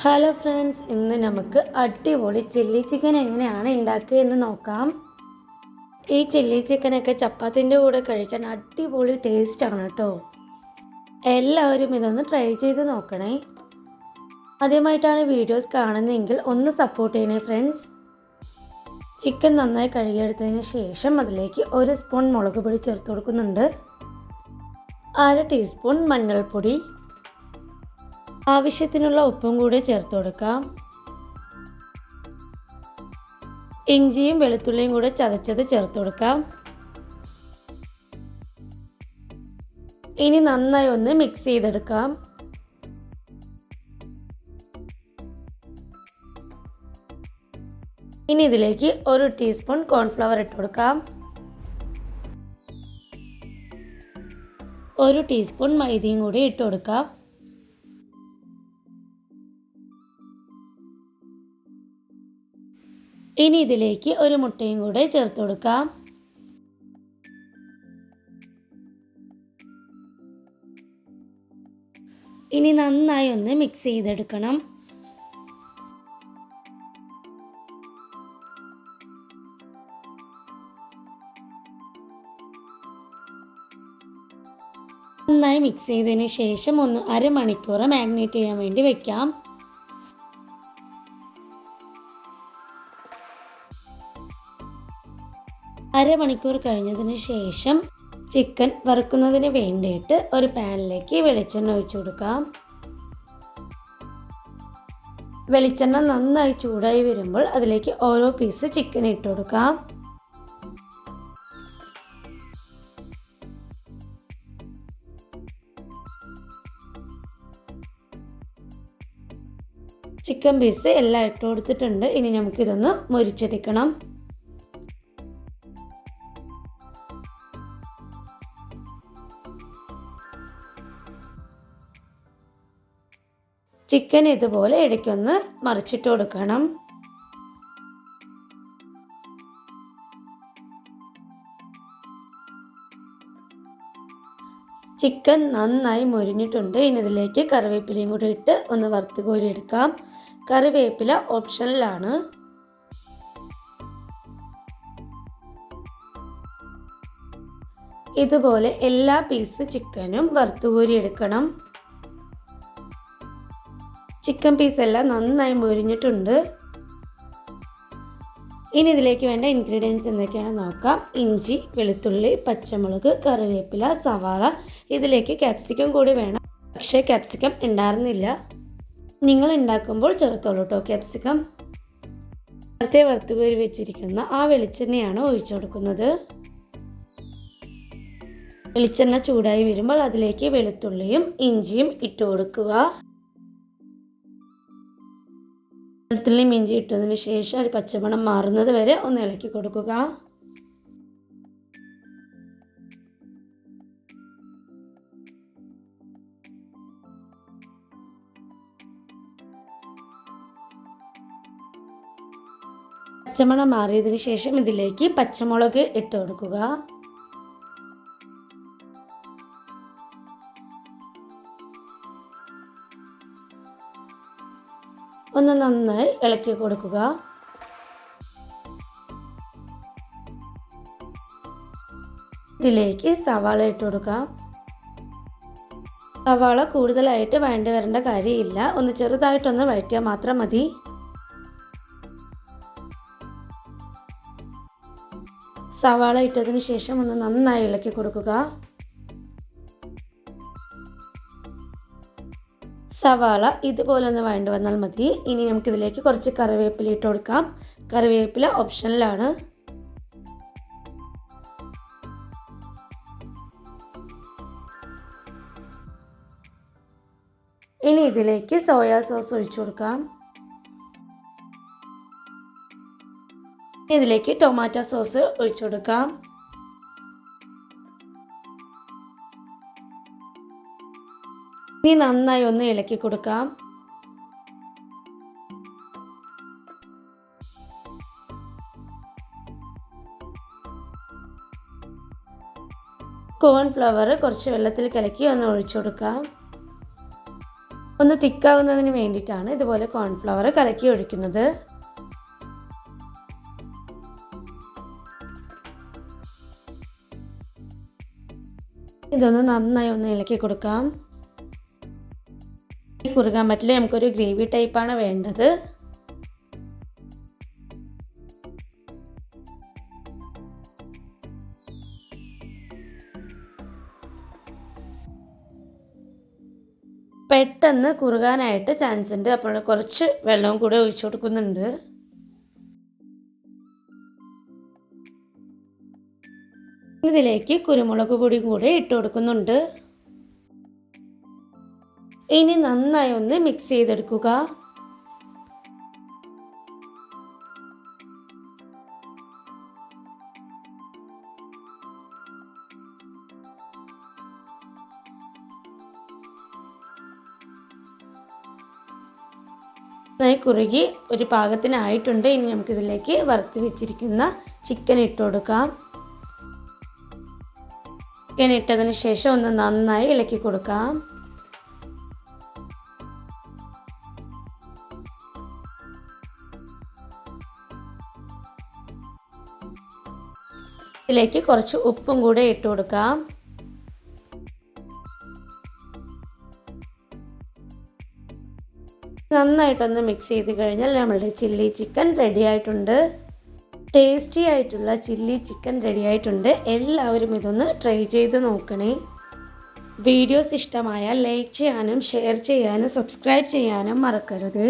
Hello friends, ഇന്ന് നമുക്ക് അടിപൊളി ചില്ലി ചിക്കൻ എങ്ങനെയാണ് ഉണ്ടാക്കുക എന്ന് നോക്കാം. ഈ ചില്ലി ചിക്കനൊക്കെ ചപ്പാത്തിൻ്റെ കൂടെ കഴിക്കാൻ അടിപൊളി ടേസ്റ്റാണ് കേട്ടോ. എല്ലാവരും ഇതൊന്ന് ട്രൈ ചെയ്ത് നോക്കണേ. ആദ്യമായിട്ടാണ് വീഡിയോസ് കാണുന്നതെങ്കിൽ ഒന്ന് സപ്പോർട്ട് ചെയ്യണേ ഫ്രണ്ട്സ്. ചിക്കൻ നന്നായി കഴുകിയെടുത്തതിന് ശേഷം അതിലേക്ക് 1 സ്പൂൺ മുളക് പൊടി ചേർത്ത് കൊടുക്കുന്നുണ്ട്. 1/2 ടീസ്പൂൺ മഞ്ഞൾപ്പൊടി, ആവശ്യത്തിനുള്ള ഉപ്പും കൂടി ചേർത്ത് കൊടുക്കാം. ഇഞ്ചിയും വെളുത്തുള്ളിയും കൂടെ ചതച്ചത് ചേർത്ത് കൊടുക്കാം. ഇനി നന്നായി ഒന്ന് മിക്സ് ചെയ്തെടുക്കാം. ഇനി ഇതിലേക്ക് 1 ടീസ്പൂൺ കോൺഫ്ലവർ ഇട്ട് കൊടുക്കാം. 1 ടീസ്പൂൺ മൈദയും കൂടി ഇട്ട് കൊടുക്കാം. ഇനി ഇതിലേക്ക് 1 മുട്ടയും കൂടെ ചേർത്ത് കൊടുക്കാം. ഇനി നന്നായി ഒന്ന് മിക്സ് ചെയ്തെടുക്കണം. നന്നായി മിക്സ് ചെയ്തതിന് ശേഷം ഒന്ന് അരമണിക്കൂർ മാഗ്നേറ്റ് ചെയ്യാൻ വേണ്ടി വെക്കാം. അരമണിക്കൂർ കഴിഞ്ഞതിന് ശേഷം ചിക്കൻ വറുക്കുന്നതിന് വേണ്ടിയിട്ട് ഒരു പാനിലേക്ക് വെളിച്ചെണ്ണ ഒഴിച്ചു കൊടുക്കാം. വെളിച്ചെണ്ണ നന്നായി ചൂടായി വരുമ്പോൾ അതിലേക്ക് ഓരോ പീസ് ചിക്കൻ ഇട്ട് കൊടുക്കാം. ചിക്കൻ പീസ് എല്ലാം ഇട്ട് കൊടുത്തിട്ടുണ്ട്. ഇനി നമുക്കിതൊന്ന് മൊരിച്ചെടുക്കണം. ചിക്കൻ ഇതുപോലെ ഇടയ്ക്കൊന്ന് മറിച്ചിട്ട് കൊടുക്കണം. ചിക്കൻ നന്നായി മൊരിഞ്ഞിട്ടുണ്ട്. ഇനി ഇതിലേക്ക് കറിവേപ്പിലയും കൂടി ഇട്ട് ഒന്ന് വറുത്ത് കോരി എടുക്കാം. കറിവേപ്പില ഓപ്ഷണലാണ്. ഇതുപോലെ എല്ലാ പീസ് ചിക്കനും വറുത്ത് കോരി എടുക്കണം. ചിക്കൻ പീസ് എല്ലാം നന്നായി മൊരിഞ്ഞിട്ടുണ്ട്. ഇനി ഇതിലേക്ക് വേണ്ട ഇൻഗ്രീഡിയൻസ് എന്തൊക്കെയാണെന്ന് നോക്കാം. ഇഞ്ചി, വെളുത്തുള്ളി, പച്ചമുളക്, കറിവേപ്പില, സവാള. ഇതിലേക്ക് ക്യാപ്സിക്കം കൂടി വേണം, പക്ഷേ ക്യാപ്സിക്കം ഉണ്ടായിരുന്നില്ല. നിങ്ങൾ ഉണ്ടാക്കുമ്പോൾ ചേർത്തോളൂ കേട്ടോ ക്യാപ്സിക്കം. നേരത്തെ വറുത്തുകോരി വെച്ചിരിക്കുന്ന ആ വെളിച്ചെണ്ണയാണ് ഒഴിച്ചു കൊടുക്കുന്നത്. വെളിച്ചെണ്ണ ചൂടായി വരുമ്പോൾ അതിലേക്ക് വെളുത്തുള്ളിയും ഇഞ്ചിയും ഇട്ട് കൊടുക്കുക. വെളുത്തുള്ളിയും ഇഞ്ചി ഇട്ടതിന് ശേഷം ഒരു പച്ചമണം മാറുന്നത് വരെ ഒന്ന് ഇളക്കി കൊടുക്കുക. പച്ചമണം മാറിയതിന് ശേഷം ഇതിലേക്ക് പച്ചമുളക് ഇട്ട് കൊടുക്കുക. ഒന്ന് നന്നായി ഇളക്കി കൊടുക്കുക. ഇതിലേക്ക് സവാള ഇട്ട് കൊടുക്കാം. സവാള കൂടുതലായിട്ട് വഴണ്ടി വരേണ്ട കാര്യമില്ല, ഒന്ന് ചെറുതായിട്ടൊന്ന് വഴറ്റിയാൽ മാത്രം മതി. സവാള ഇട്ടതിന് ശേഷം ഒന്ന് നന്നായി ഇളക്കി കൊടുക്കുക. സവാള ഇതുപോലെ ഒന്ന് വഴണ്ട് വന്നാൽ മതി. ഇനി നമുക്കിതിലേക്ക് കുറച്ച് കറിവേപ്പില ഇട്ട് കൊടുക്കാം. കറിവേപ്പില ഓപ്ഷണലാണ്. ഇനി ഇതിലേക്ക് സോയാ സോസ് ഒഴിച്ചു കൊടുക്കാം. ഇതിലേക്ക് ടൊമാറ്റോ സോസ് ഒഴിച്ചു കൊടുക്കാം. ഇനി നന്നായി ഒന്ന് ഇളക്കി കൊടുക്കാം. കോൺഫ്ലവർ കുറച്ച് വെള്ളത്തിൽ കലക്കി ഒന്ന് ഒഴിച്ചു കൊടുക്കാം. ഒന്ന് തിക്കാവുന്നതിന് വേണ്ടിയിട്ടാണ് ഇതുപോലെ കോൺഫ്ലവർ കലക്കി ഒഴിക്കുന്നത്. ഇതൊന്ന് നന്നായി ഒന്ന് ഇളക്കി കൊടുക്കാം. കുറുകാൻ പറ്റില്ല, നമുക്കൊരു ഗ്രേവി ടൈപ്പാണ് വേണ്ടത്. പെട്ടെന്ന് കുറുകാനായിട്ട് ചാൻസ് ഉണ്ട്, അപ്പോൾ കുറച്ച് വെള്ളവും കൂടെ ഒഴിച്ചു കൊടുക്കുന്നുണ്ട്. ഇതിലേക്ക് കുരുമുളക് പൊടി കൂടെ ഇട്ട് കൊടുക്കുന്നുണ്ട്. ഇനി നന്നായി ഒന്ന് മിക്സ് ചെയ്തെടുക്കുക. നന്നായി കുറുകി ഒരു പാകത്തിനായിട്ടുണ്ട്. ഇനി നമുക്കിതിലേക്ക് വറുത്ത് വെച്ചിരിക്കുന്ന ചിക്കൻ ഇട്ട് കൊടുക്കാം. ചിക്കൻ ഇട്ടതിന് ശേഷം ഒന്ന് നന്നായി ഇളക്കി കൊടുക്കാം. ഇതിലേക്ക് കുറച്ച് ഉപ്പും കൂടെ ഇട്ട് കൊടുക്കാം. നന്നായിട്ടൊന്ന് മിക്സ് ചെയ്ത് കഴിഞ്ഞാൽ നമ്മളുടെ ചില്ലി ചിക്കൻ റെഡി ആയിട്ടുണ്ട്. ടേസ്റ്റി ആയിട്ടുള്ള ചില്ലി ചിക്കൻ റെഡി ആയിട്ടുണ്ട്. എല്ലാവരും ഇതൊന്ന് ട്രൈ ചെയ്ത് നോക്കണേ. വീഡിയോസ് ഇഷ്ടമായാൽ ലൈക്ക് ചെയ്യാനും ഷെയർ ചെയ്യാനും സബ്സ്ക്രൈബ് ചെയ്യാനും മറക്കരുത്.